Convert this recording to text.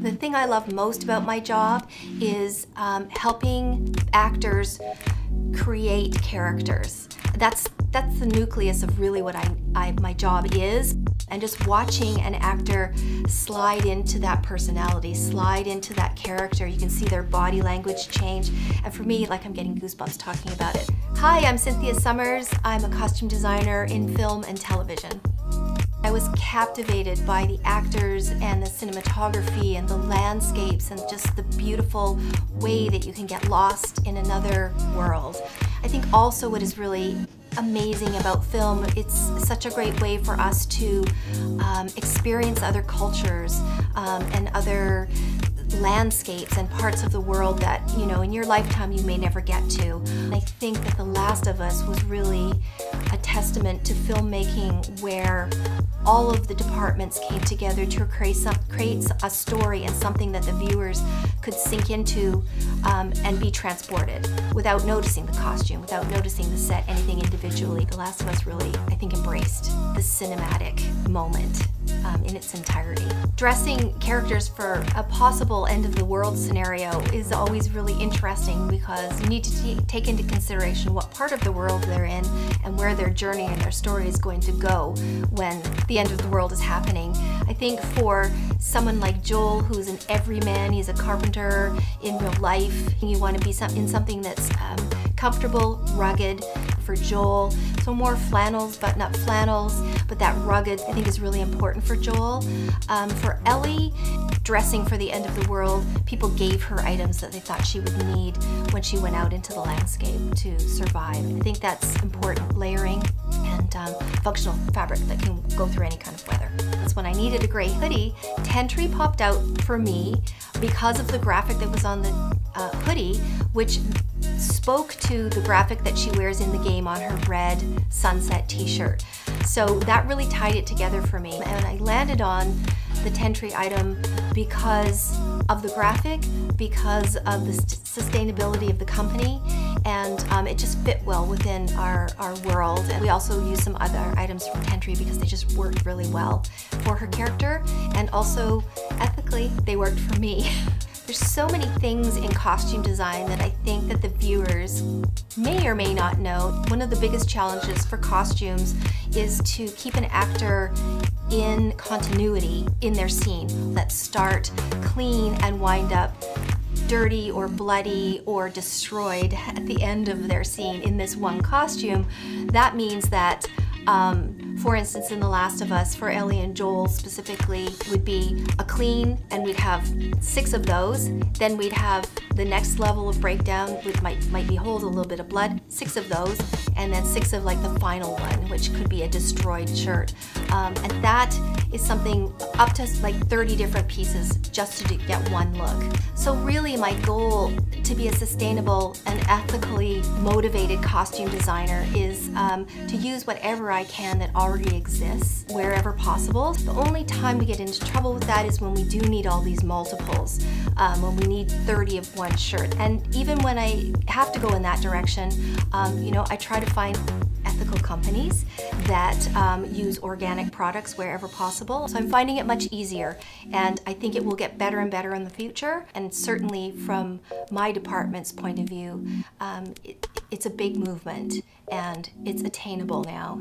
The thing I love most about my job is helping actors create characters. That's the nucleus of really what my job is. And just watching an actor slide into that personality, slide into that character, you can see their body language change. And for me, like, I'm getting goosebumps talking about it. Hi, I'm Cynthia Summers. I'm a costume designer in film and television. I was captivated by the actors and the cinematography and the landscapes and just the beautiful way that you can get lost in another world. I think also what is really amazing about film, it's such a great way for us to experience other cultures and other landscapes and parts of the world that, you know, in your lifetime you may never get to. And I think that The Last of Us was really a testament to filmmaking where all of the departments came together to create a story and something that the viewers could sink into and be transported without noticing the costume, without noticing the set, anything individually. The Last of Us really, I think, embraced the cinematic moment in its entirety. Dressing characters for a possible end-of-the-world scenario is always really interesting because you need to take into consideration what part of the world they're in and where their journey and their story is going to go when the end of the world is happening. I think for someone like Joel, who's an everyman, he's a carpenter in real life, you want to be in something that's comfortable, rugged. For Joel, so more flannels, button-up flannels, but that rugged I think is really important for Joel. For Ellie, dressing for the end of the world, people gave her items that they thought she would need when she went out into the landscape to survive. I think that's important, layering and functional fabric that can go through any kind of weather. That's when I needed a gray hoodie. Tentree popped out for me because of the graphic that was on the hoodie, which spoke to the graphic that she wears in the game on her red sunset t-shirt. So that really tied it together for me. And I landed on the tentree item because of the graphic, because of the sustainability of the company, and it just fit well within our world. And we also used some other items from tentree because they just worked really well for her character, and also ethically they worked for me. There's so many things in costume design that I think that the viewers may or may not know. One of the biggest challenges for costumes is to keep an actor in continuity in their scene. That start clean and wind up dirty or bloody or destroyed at the end of their scene in this one costume. That means that for instance, in The Last of Us, for Ellie and Joel specifically, would be a clean, and we'd have 6 of those. Then we'd have the next level of breakdown, which might be holes, a little bit of blood, 6 of those, and then 6 of like the final one, which could be a destroyed shirt. And that is something up to like 30 different pieces just to get one look. So really my goal to be a sustainable and ethically motivated costume designer is to use whatever I can that already exists wherever possible. The only time we get into trouble with that is when we do need all these multiples, when we need 30 of one shirt. And even when I have to go in that direction, you know, I try to find ethical companies that use organic products wherever possible. So I'm finding it much easier, and I think it will get better and better in the future. And certainly from my department's point of view, it's a big movement and it's attainable now.